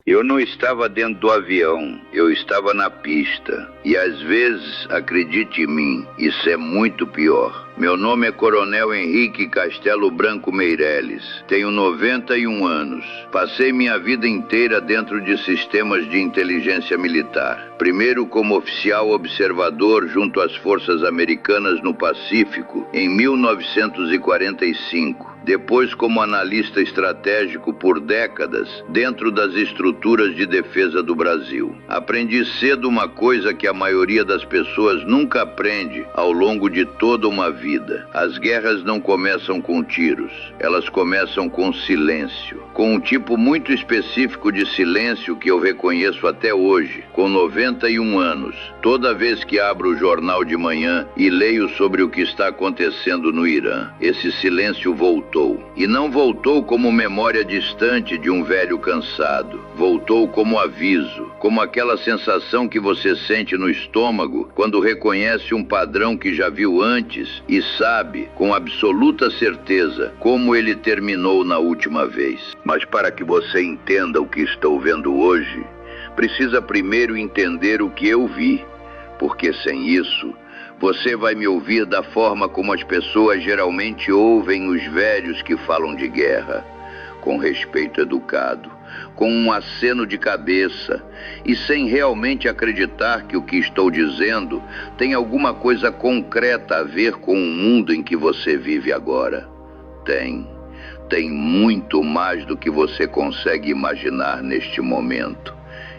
Eu não estava dentro do avião, eu estava na pista. E às vezes, acredite em mim, isso é muito pior. Meu nome é Coronel Henrique Castelo Branco Meireles. Tenho 91 anos. Passei minha vida inteira dentro de sistemas de inteligência militar. Primeiro como oficial observador junto às forças americanas no Pacífico, em 1945. Depois como analista estratégico por décadas, dentro das estruturas de defesa do Brasil. Aprendi cedo uma coisa que a maioria das pessoas nunca aprende ao longo de toda uma vida. As guerras não começam com tiros, elas começam com silêncio. Com um tipo muito específico de silêncio que eu reconheço até hoje, com 91 anos. Toda vez que abro o jornal de manhã e leio sobre o que está acontecendo no Irã, esse silêncio voltou. E não voltou como memória distante de um velho cansado. Voltou como aviso, como aquela sensação que você sente no estômago quando reconhece um padrão que já viu antes e sabe, com absoluta certeza, como ele terminou na última vez. Mas para que você entenda o que estou vendo hoje, precisa primeiro entender o que eu vi, porque sem isso, você vai me ouvir da forma como as pessoas geralmente ouvem os velhos que falam de guerra, com respeito educado, com um aceno de cabeça e sem realmente acreditar que o que estou dizendo tem alguma coisa concreta a ver com o mundo em que você vive agora. Tem muito mais do que você consegue imaginar neste momento.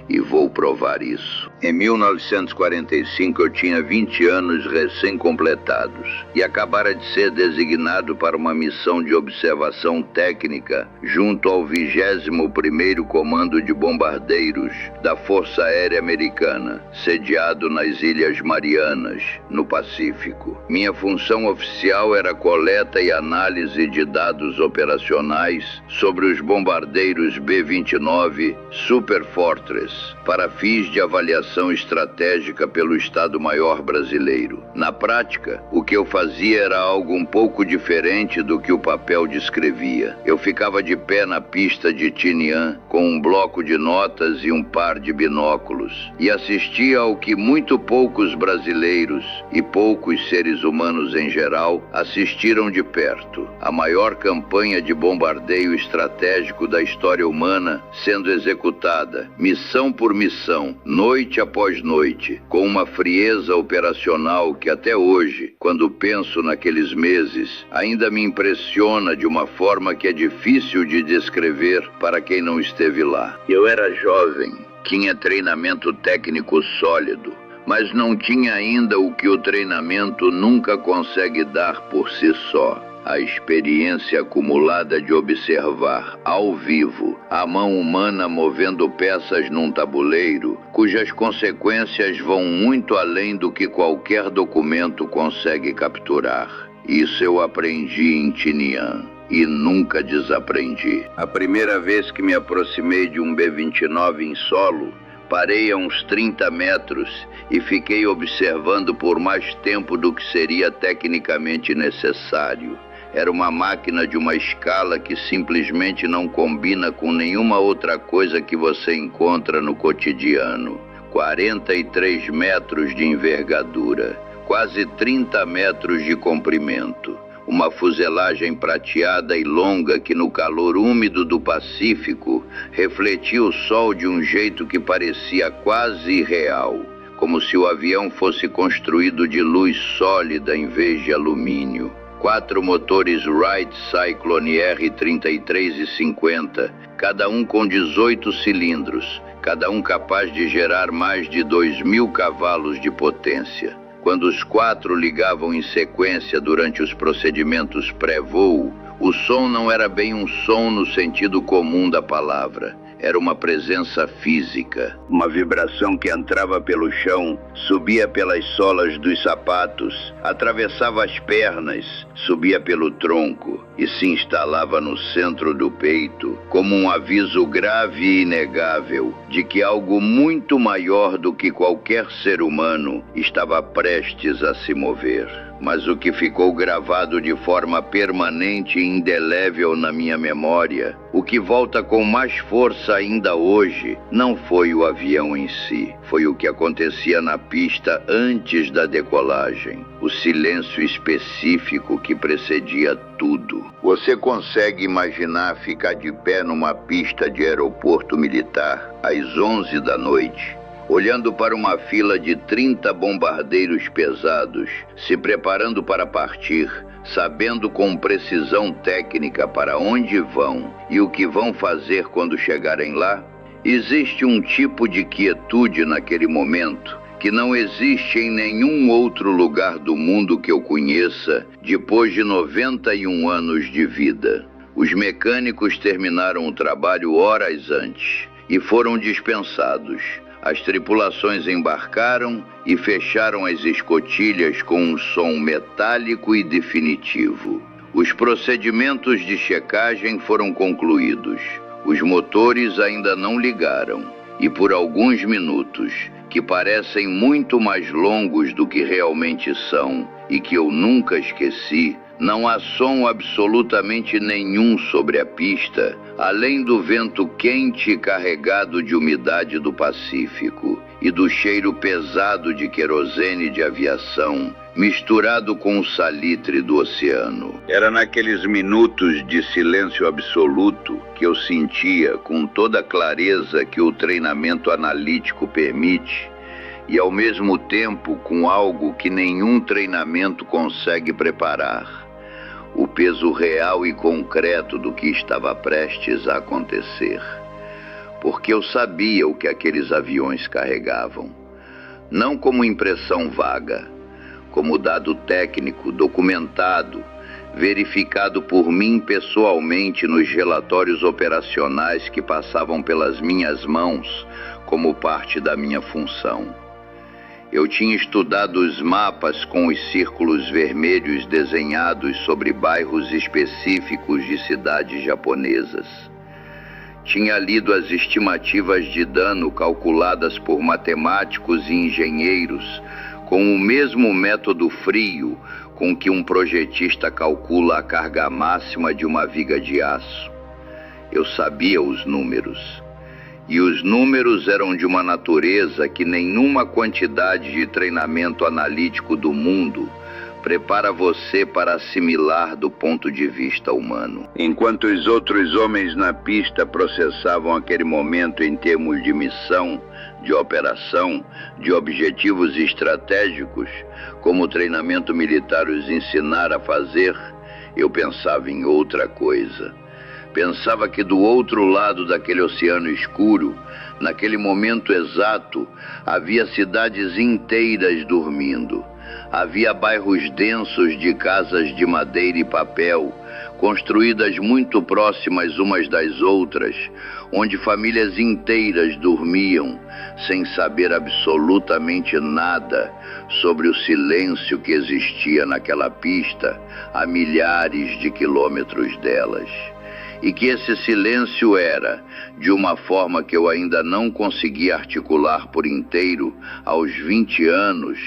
E vou provar isso. Em 1945 eu tinha 20 anos recém-completados e acabara de ser designado para uma missão de observação técnica junto ao 21º Comando de Bombardeiros da Força Aérea Americana, sediado nas Ilhas Marianas, no Pacífico. Minha função oficial era coleta e análise de dados operacionais sobre os bombardeiros B-29 Super Fortress, para fins de avaliação estratégica pelo Estado-Maior brasileiro. Na prática, o que eu fazia era algo um pouco diferente do que o papel descrevia. Eu ficava de pé na pista de Tinian, com um bloco de notas e um par de binóculos, e assistia ao que muito poucos brasileiros e poucos seres humanos em geral assistiram de perto: a maior campanha de bombardeio estratégico da história humana sendo executada, missão por missão, noite após noite, com uma frieza operacional que até hoje, quando penso naqueles meses, ainda me impressiona de uma forma que é difícil de descrever para quem não esteve lá. Eu era jovem, tinha treinamento técnico sólido, mas não tinha ainda o que o treinamento nunca consegue dar por si só: a experiência acumulada de observar, ao vivo, a mão humana movendo peças num tabuleiro, cujas consequências vão muito além do que qualquer documento consegue capturar. Isso eu aprendi em Tinian e nunca desaprendi. A primeira vez que me aproximei de um B-29 em solo, parei a uns 30 metros e fiquei observando por mais tempo do que seria tecnicamente necessário. Era uma máquina de uma escala que simplesmente não combina com nenhuma outra coisa que você encontra no cotidiano. 43 metros de envergadura, quase 30 metros de comprimento. Uma fuselagem prateada e longa que no calor úmido do Pacífico refletia o sol de um jeito que parecia quase irreal, como se o avião fosse construído de luz sólida em vez de alumínio. 4 motores Wright Cyclone R-33 e 50, cada um com 18 cilindros, cada um capaz de gerar mais de 2.000 cavalos de potência. Quando os 4 ligavam em sequência durante os procedimentos pré-voo, o som não era bem um som no sentido comum da palavra. Era uma presença física, uma vibração que entrava pelo chão, subia pelas solas dos sapatos, atravessava as pernas, subia pelo tronco e se instalava no centro do peito, como um aviso grave e inegável de que algo muito maior do que qualquer ser humano estava prestes a se mover. Mas o que ficou gravado de forma permanente e indelével na minha memória, o que volta com mais força ainda hoje, não foi o avião em si. Foi o que acontecia na pista antes da decolagem. O silêncio específico que precedia tudo. Você consegue imaginar ficar de pé numa pista de aeroporto militar às 11 da noite? Olhando para uma fila de 30 bombardeiros pesados, se preparando para partir, sabendo com precisão técnica para onde vão e o que vão fazer quando chegarem lá? Existe um tipo de quietude naquele momento que não existe em nenhum outro lugar do mundo que eu conheça depois de 91 anos de vida. Os mecânicos terminaram o trabalho horas antes e foram dispensados. As tripulações embarcaram e fecharam as escotilhas com um som metálico e definitivo. Os procedimentos de checagem foram concluídos. Os motores ainda não ligaram. E por alguns minutos, que parecem muito mais longos do que realmente são e que eu nunca esqueci, não há som absolutamente nenhum sobre a pista, além do vento quente e carregado de umidade do Pacífico e do cheiro pesado de querosene de aviação, misturado com o salitre do oceano. Era naqueles minutos de silêncio absoluto que eu sentia com toda a clareza que o treinamento analítico permite, e ao mesmo tempo com algo que nenhum treinamento consegue preparar: o peso real e concreto do que estava prestes a acontecer. Porque eu sabia o que aqueles aviões carregavam, não como impressão vaga, como dado técnico, documentado, verificado por mim pessoalmente nos relatórios operacionais que passavam pelas minhas mãos como parte da minha função. Eu tinha estudado os mapas com os círculos vermelhos desenhados sobre bairros específicos de cidades japonesas. Tinha lido as estimativas de dano calculadas por matemáticos e engenheiros com o mesmo método frio com que um projetista calcula a carga máxima de uma viga de aço. Eu sabia os números. E os números eram de uma natureza que nenhuma quantidade de treinamento analítico do mundo prepara você para assimilar do ponto de vista humano. Enquanto os outros homens na pista processavam aquele momento em termos de missão, de operação, de objetivos estratégicos, como o treinamento militar os ensinara a fazer, eu pensava em outra coisa. Pensava que do outro lado daquele oceano escuro, naquele momento exato, havia cidades inteiras dormindo. Havia bairros densos de casas de madeira e papel, construídas muito próximas umas das outras, onde famílias inteiras dormiam, sem saber absolutamente nada sobre o silêncio que existia naquela pista a milhares de quilômetros delas. E que esse silêncio era, de uma forma que eu ainda não conseguia articular por inteiro aos 20 anos,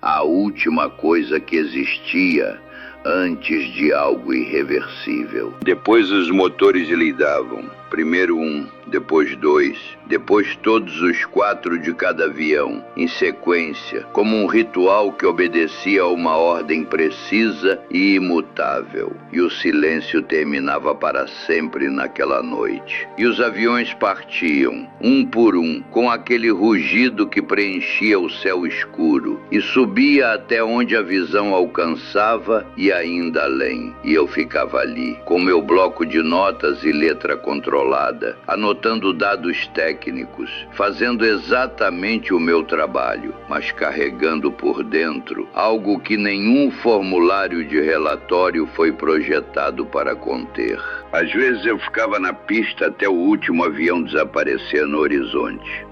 a última coisa que existia antes de algo irreversível. Depois os motores lidavam. Primeiro um, depois dois, depois todos os 4 de cada avião, em sequência, como um ritual que obedecia a uma ordem precisa e imutável. E o silêncio terminava para sempre naquela noite. E os aviões partiam, um por um, com aquele rugido que preenchia o céu escuro, e subia até onde a visão alcançava e ainda além. E eu ficava ali, com meu bloco de notas e letra controlada, anotando dados técnicos, fazendo exatamente o meu trabalho, mas carregando por dentro algo que nenhum formulário de relatório foi projetado para conter. Às vezes eu ficava na pista até o último avião desaparecer no horizonte.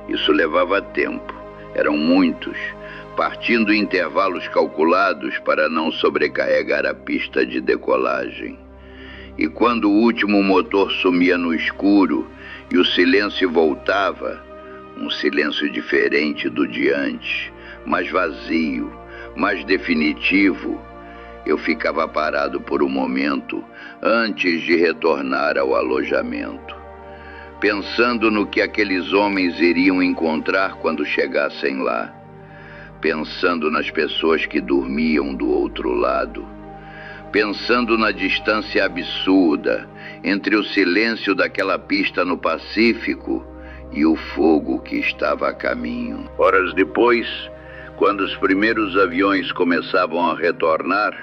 Isso levava tempo, eram muitos, partindo em intervalos calculados para não sobrecarregar a pista de decolagem. E quando o último motor sumia no escuro e o silêncio voltava, um silêncio diferente do de antes, mas vazio, mais definitivo, eu ficava parado por um momento antes de retornar ao alojamento, pensando no que aqueles homens iriam encontrar quando chegassem lá, pensando nas pessoas que dormiam do outro lado, pensando na distância absurda entre o silêncio daquela pista no Pacífico e o fogo que estava a caminho. Horas depois, quando os primeiros aviões começavam a retornar,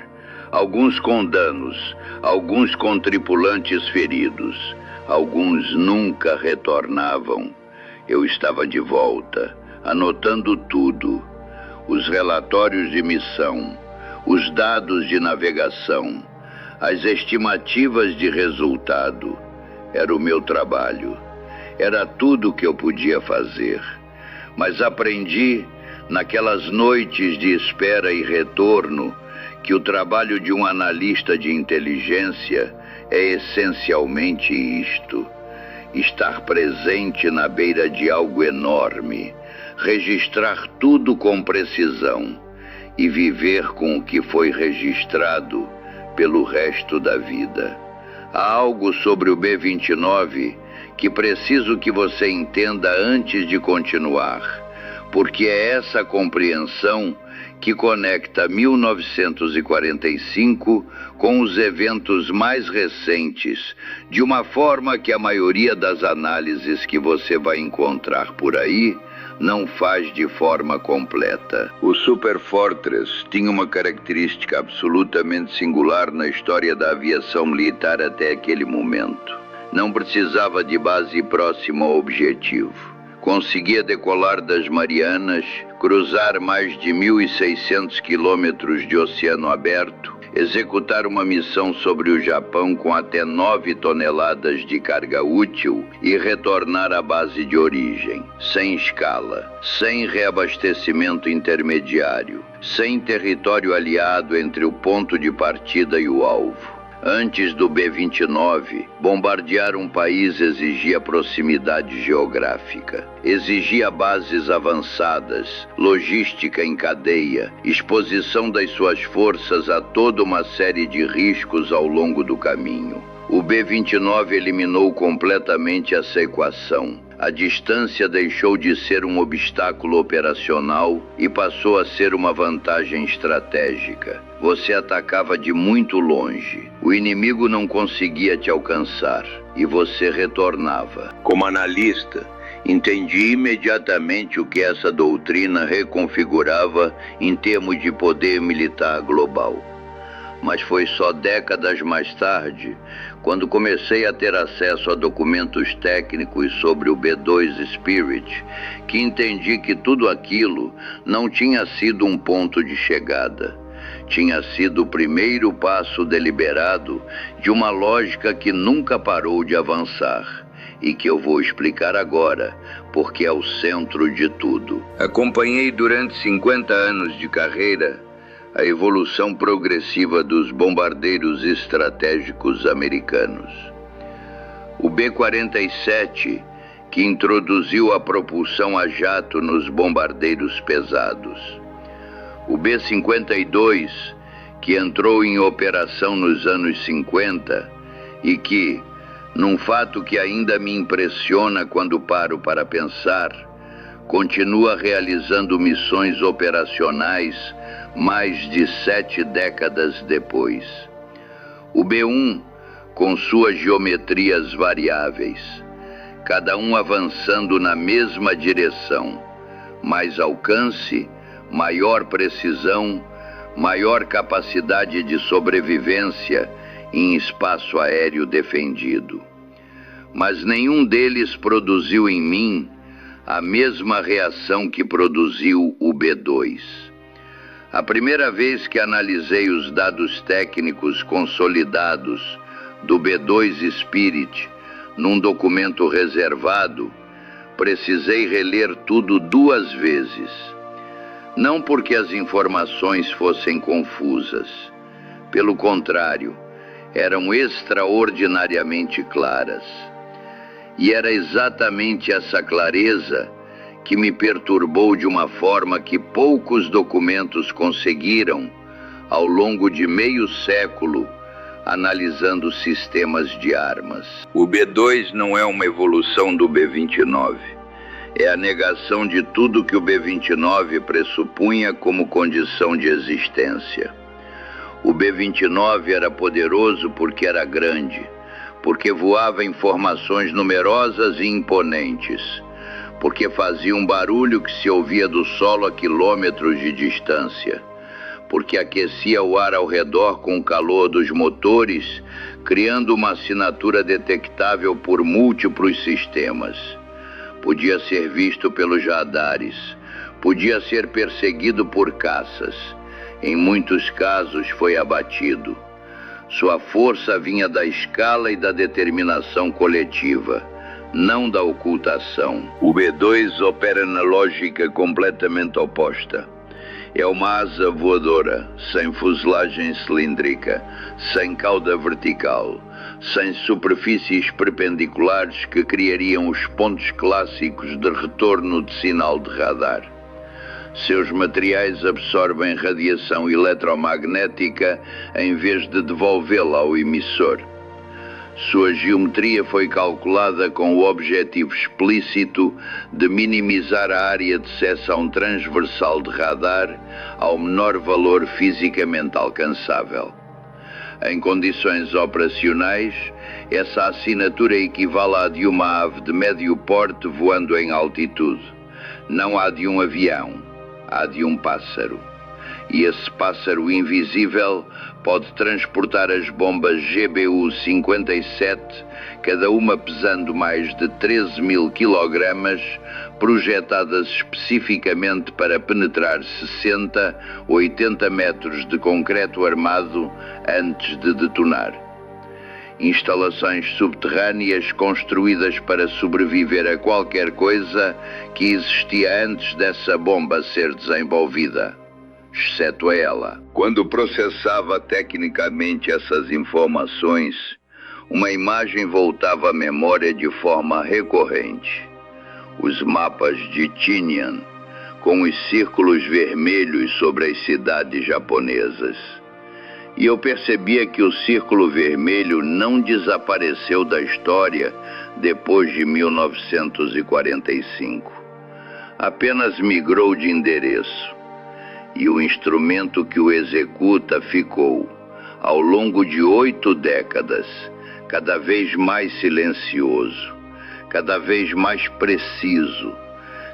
alguns com danos, alguns com tripulantes feridos, alguns nunca retornavam. Eu estava de volta, anotando tudo: os relatórios de missão, os dados de navegação, as estimativas de resultado. Era o meu trabalho. Era tudo que eu podia fazer. Mas aprendi, naquelas noites de espera e retorno, que o trabalho de um analista de inteligência é essencialmente isto: estar presente na beira de algo enorme, registrar tudo com precisão e viver com o que foi registrado pelo resto da vida. Há algo sobre o B-29 que preciso que você entenda antes de continuar, porque é essa compreensão que conecta 1945 com os eventos mais recentes, de uma forma que a maioria das análises que você vai encontrar por aí não faz de forma completa. O Super Fortress tinha uma característica absolutamente singular na história da aviação militar até aquele momento. Não precisava de base próxima ao objetivo. Conseguia decolar das Marianas, cruzar mais de 1.600 quilômetros de oceano aberto, executar uma missão sobre o Japão com até 9 toneladas de carga útil e retornar à base de origem, sem escala, sem reabastecimento intermediário, sem território aliado entre o ponto de partida e o alvo. Antes do B-29, bombardear um país exigia proximidade geográfica, exigia bases avançadas, logística em cadeia, exposição das suas forças a toda uma série de riscos ao longo do caminho. O B-29 eliminou completamente essa equação. A distância deixou de ser um obstáculo operacional e passou a ser uma vantagem estratégica. Você atacava de muito longe. O inimigo não conseguia te alcançar e você retornava. Como analista, entendi imediatamente o que essa doutrina reconfigurava em termos de poder militar global. Mas foi só décadas mais tarde, quando comecei a ter acesso a documentos técnicos sobre o B-2 Spirit, que entendi que tudo aquilo não tinha sido um ponto de chegada. Tinha sido o primeiro passo deliberado de uma lógica que nunca parou de avançar e que eu vou explicar agora, porque é o centro de tudo. Acompanhei durante 50 anos de carreira a evolução progressiva dos bombardeiros estratégicos americanos. O B-47, que introduziu a propulsão a jato nos bombardeiros pesados. O B-52, que entrou em operação nos anos 50 e que, num fato que ainda me impressiona quando paro para pensar, continua realizando missões operacionais mais de 7 décadas depois. O B-1, com suas geometrias variáveis, cada um avançando na mesma direção, mais alcance, maior precisão, maior capacidade de sobrevivência em espaço aéreo defendido. Mas nenhum deles produziu em mim a mesma reação que produziu o B-2. A primeira vez que analisei os dados técnicos consolidados do B-2 Spirit num documento reservado, precisei reler tudo 2 vezes. Não porque as informações fossem confusas. Pelo contrário, eram extraordinariamente claras. E era exatamente essa clareza que me perturbou de uma forma que poucos documentos conseguiram ao longo de meio século, analisando sistemas de armas. O B-2 não é uma evolução do B-29. É a negação de tudo que o B-29 pressupunha como condição de existência. O B-29 era poderoso porque era grande, porque voava em formações numerosas e imponentes, porque fazia um barulho que se ouvia do solo a quilômetros de distância, porque aquecia o ar ao redor com o calor dos motores, criando uma assinatura detectável por múltiplos sistemas. Podia ser visto pelos radares, podia ser perseguido por caças. Em muitos casos foi abatido. Sua força vinha da escala e da determinação coletiva, não da ocultação. O B-2 opera na lógica completamente oposta. É uma asa voadora, sem fuselagem cilíndrica, sem cauda vertical, sem superfícies perpendiculares que criariam os pontos clássicos de retorno de sinal de radar. Seus materiais absorvem radiação eletromagnética em vez de devolvê-la ao emissor. Sua geometria foi calculada com o objetivo explícito de minimizar a área de seção transversal de radar ao menor valor fisicamente alcançável. Em condições operacionais, essa assinatura equivale à de uma ave de médio porte voando em altitude, não à de um avião, à de um pássaro. E esse pássaro invisível pode transportar as bombas GBU-57, cada uma pesando mais de 13.000 kg, projetadas especificamente para penetrar 60, 80 metros de concreto armado antes de detonar. Instalações subterrâneas construídas para sobreviver a qualquer coisa que existia antes dessa bomba ser desenvolvida, exceto a ela. Quando processava tecnicamente essas informações, uma imagem voltava à memória de forma recorrente. Os mapas de Tinian, com os círculos vermelhos sobre as cidades japonesas. E eu percebia que o círculo vermelho não desapareceu da história depois de 1945. Apenas migrou de endereço. E o instrumento que o executa ficou, ao longo de 8 décadas, cada vez mais silencioso, cada vez mais preciso,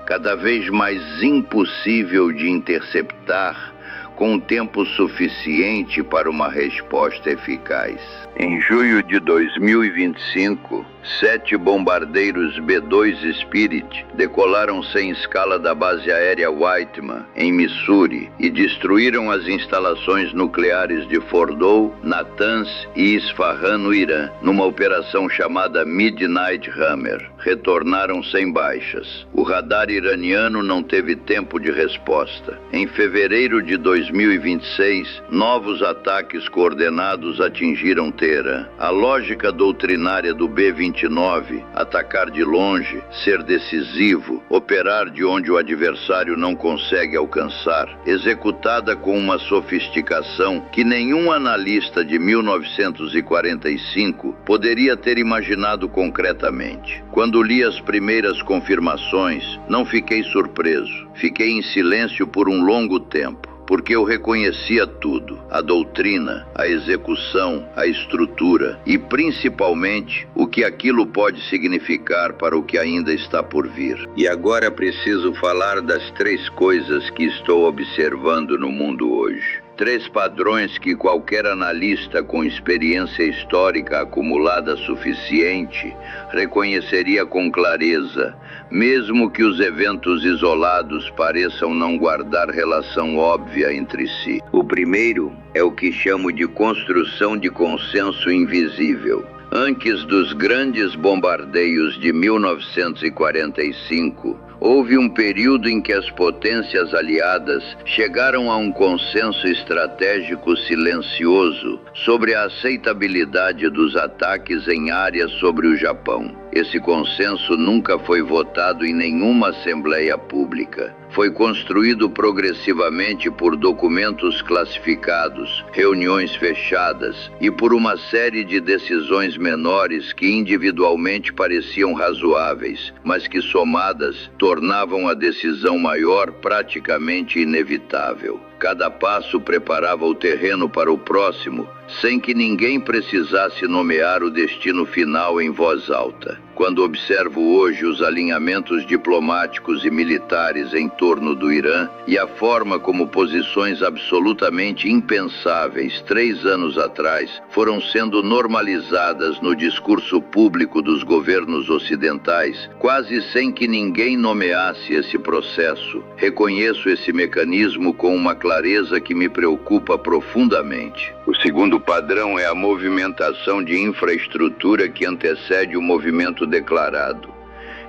cada vez mais impossível de interceptar, com tempo suficiente para uma resposta eficaz. Em junho de 2025, 7 bombardeiros B-2 Spirit decolaram sem escala da base aérea Whiteman, em Missouri, e destruíram as instalações nucleares de Fordow, Natanz e Isfahan, no Irã, numa operação chamada Midnight Hammer. Retornaram sem baixas. O radar iraniano não teve tempo de resposta. Em fevereiro de 2026, novos ataques coordenados atingiram Teherã. A lógica doutrinária do B-29, atacar de longe, ser decisivo, operar de onde o adversário não consegue alcançar, executada com uma sofisticação que nenhum analista de 1945 poderia ter imaginado concretamente. Quando li as primeiras confirmações, não fiquei surpreso. Fiquei em silêncio por um longo tempo, porque eu reconhecia tudo: a doutrina, a execução, a estrutura e, principalmente, o que aquilo pode significar para o que ainda está por vir. E agora preciso falar das 3 coisas que estou observando no mundo hoje. 3 padrões que qualquer analista com experiência histórica acumulada suficiente reconheceria com clareza, mesmo que os eventos isolados pareçam não guardar relação óbvia entre si. O primeiro é o que chamo de construção de consenso invisível. Antes dos grandes bombardeios de 1945, houve um período em que as potências aliadas chegaram a um consenso estratégico silencioso sobre a aceitabilidade dos ataques em áreas sobre o Japão. Esse consenso nunca foi votado em nenhuma assembleia pública. Foi construído progressivamente por documentos classificados, reuniões fechadas e por uma série de decisões menores que individualmente pareciam razoáveis, mas que somadas tornavam a decisão maior praticamente inevitável. Cada passo preparava o terreno para o próximo, sem que ninguém precisasse nomear o destino final em voz alta. Quando observo hoje os alinhamentos diplomáticos e militares em torno do Irã e a forma como posições absolutamente impensáveis 3 anos atrás foram sendo normalizadas no discurso público dos governos ocidentais, quase sem que ninguém nomeasse esse processo, reconheço esse mecanismo com uma clareza que me preocupa profundamente. O segundo padrão é a movimentação de infraestrutura que antecede o movimento declarado.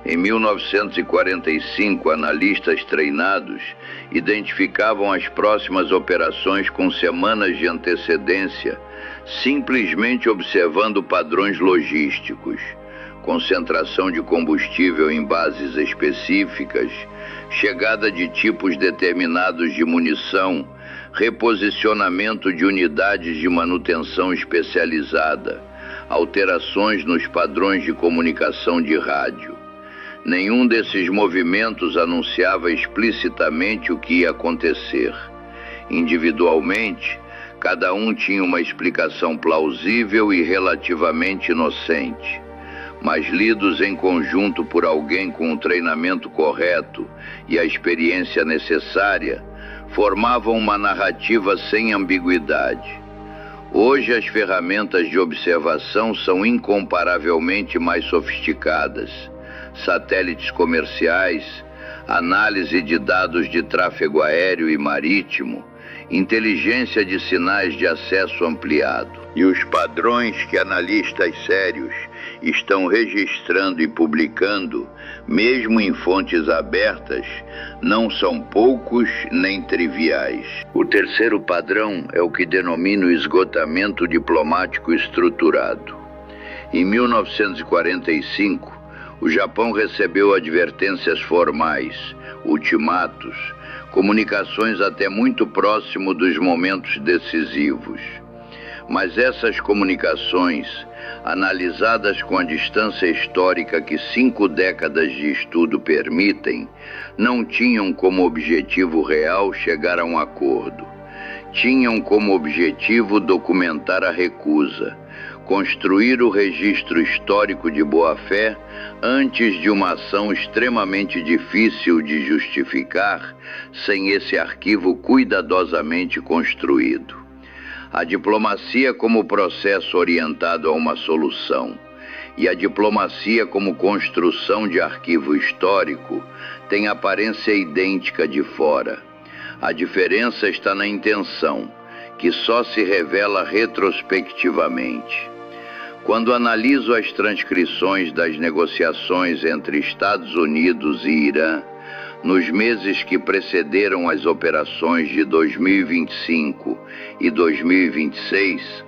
Em 1945, analistas treinados identificavam as próximas operações com semanas de antecedência, simplesmente observando padrões logísticos. Concentração de combustível em bases específicas, chegada de tipos determinados de munição, reposicionamento de unidades de manutenção especializada, alterações nos padrões de comunicação de rádio. Nenhum desses movimentos anunciava explicitamente o que ia acontecer. Individualmente, cada um tinha uma explicação plausível e relativamente inocente, mas lidos em conjunto por alguém com o treinamento correto e a experiência necessária, formavam uma narrativa sem ambiguidade. Hoje as ferramentas de observação são incomparavelmente mais sofisticadas. Satélites comerciais, análise de dados de tráfego aéreo e marítimo, inteligência de sinais de acesso ampliado. E os padrões que analistas sérios estão registrando e publicando, mesmo em fontes abertas, não são poucos nem triviais. O terceiro padrão é o que denomino esgotamento diplomático estruturado. Em 1945, o Japão recebeu advertências formais, ultimatos, comunicações até muito próximo dos momentos decisivos. Mas essas comunicações, analisadas com a distância histórica que 5 décadas de estudo permitem, não tinham como objetivo real chegar a um acordo. Tinham como objetivo documentar a recusa, construir o registro histórico de boa-fé antes de uma ação extremamente difícil de justificar sem esse arquivo cuidadosamente construído. A diplomacia como processo orientado a uma solução e a diplomacia como construção de arquivo histórico têm aparência idêntica de fora. A diferença está na intenção, que só se revela retrospectivamente. Quando analiso as transcrições das negociações entre Estados Unidos e Irã, nos meses que precederam as operações de 2025 e 2026,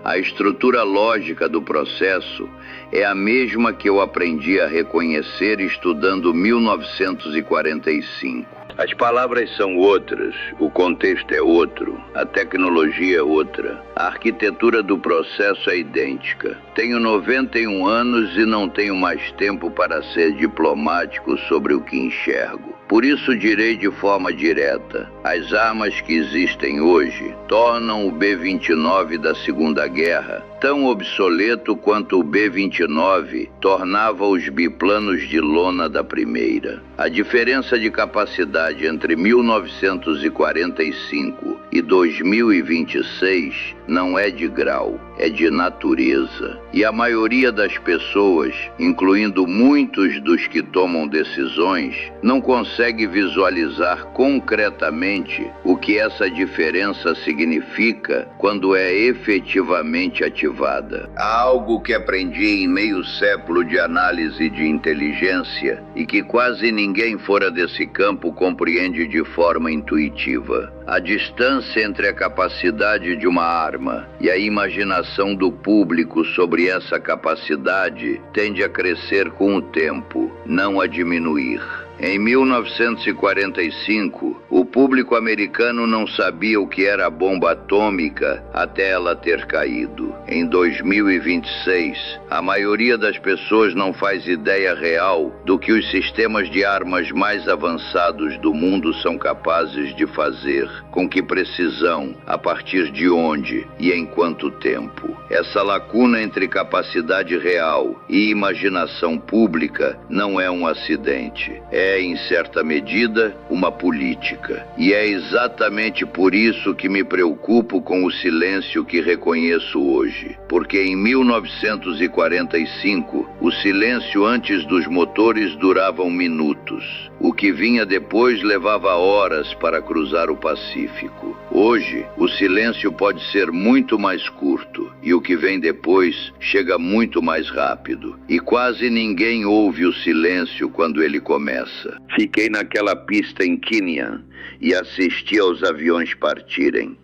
a estrutura lógica do processo é a mesma que eu aprendi a reconhecer estudando 1945. As palavras são outras, o contexto é outro, a tecnologia é outra, a arquitetura do processo é idêntica. Tenho 91 anos e não tenho mais tempo para ser diplomático sobre o que enxergo. Por isso direi de forma direta, as armas que existem hoje tornam o B-29 da Segunda Guerra tão obsoleto quanto o B-29 tornava os biplanos de lona da Primeira. A diferença de capacidade entre 1945 e 2026 não é de grau, é de natureza. E a maioria das pessoas, incluindo muitos dos que tomam decisões, não consegue visualizar concretamente o que essa diferença significa quando é efetivamente ativada. Há algo que aprendi em meio século de análise de inteligência e que quase ninguém fora desse campo compreende de forma intuitiva. A distância entre a capacidade de uma arma e a imaginação do público sobre essa capacidade tende a crescer com o tempo, não a diminuir. Em 1945, o público americano não sabia o que era a bomba atômica até ela ter caído. Em 2026, a maioria das pessoas não faz ideia real do que os sistemas de armas mais avançados do mundo são capazes de fazer, com que precisão, a partir de onde e em quanto tempo. Essa lacuna entre capacidade real e imaginação pública não é um acidente. É, em certa medida, uma política. E é exatamente por isso que me preocupo com o silêncio que reconheço hoje. Porque em 1945, o silêncio antes dos motores duravam minutos. O que vinha depois levava horas para cruzar o Pacífico. Hoje, o silêncio pode ser muito mais curto e o que vem depois chega muito mais rápido. E quase ninguém ouve o silêncio quando ele começa. Fiquei naquela pista em Kinyan e assisti aos aviões partirem.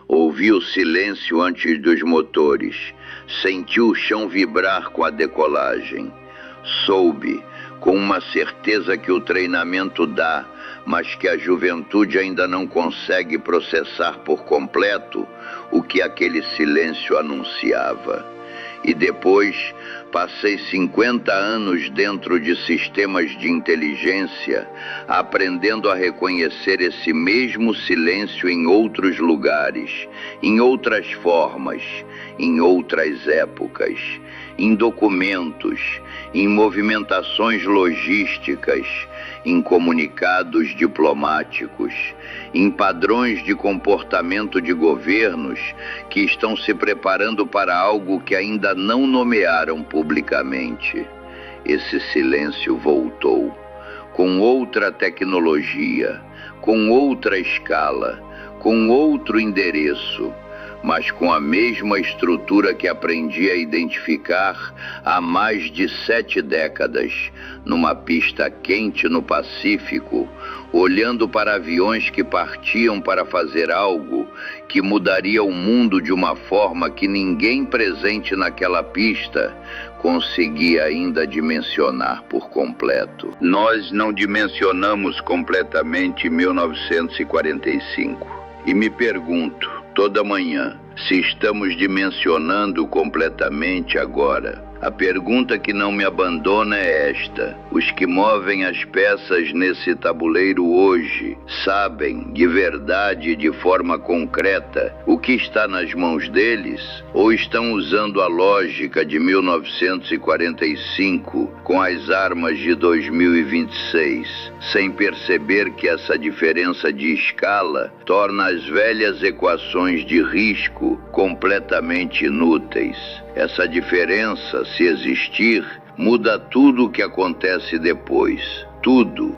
Ouvi o silêncio antes dos motores. Senti o chão vibrar com a decolagem. Soube, com uma certeza que o treinamento dá, mas que a juventude ainda não consegue processar por completo, o que aquele silêncio anunciava. E depois, passei 50 anos dentro de sistemas de inteligência, aprendendo a reconhecer esse mesmo silêncio em outros lugares, em outras formas, em outras épocas, em documentos, em movimentações logísticas, em comunicados diplomáticos, em padrões de comportamento de governos que estão se preparando para algo que ainda não nomearam publicamente. Esse silêncio voltou, com outra tecnologia, com outra escala, com outro endereço, mas com a mesma estrutura que aprendi a identificar há mais de 7 décadas, numa pista quente no Pacífico, olhando para aviões que partiam para fazer algo que mudaria o mundo de uma forma que ninguém presente naquela pista conseguia ainda dimensionar por completo. Nós não dimensionamos completamente 1945. E me pergunto, toda manhã, se estamos dimensionando completamente agora. A pergunta que não me abandona é esta: os que movem as peças nesse tabuleiro hoje sabem, de verdade e de forma concreta, o que está nas mãos deles? Ou estão usando a lógica de 1945 com as armas de 2026, sem perceber que essa diferença de escala torna as velhas equações de risco completamente inúteis? Essa diferença, se existir, muda tudo o que acontece depois. Tudo.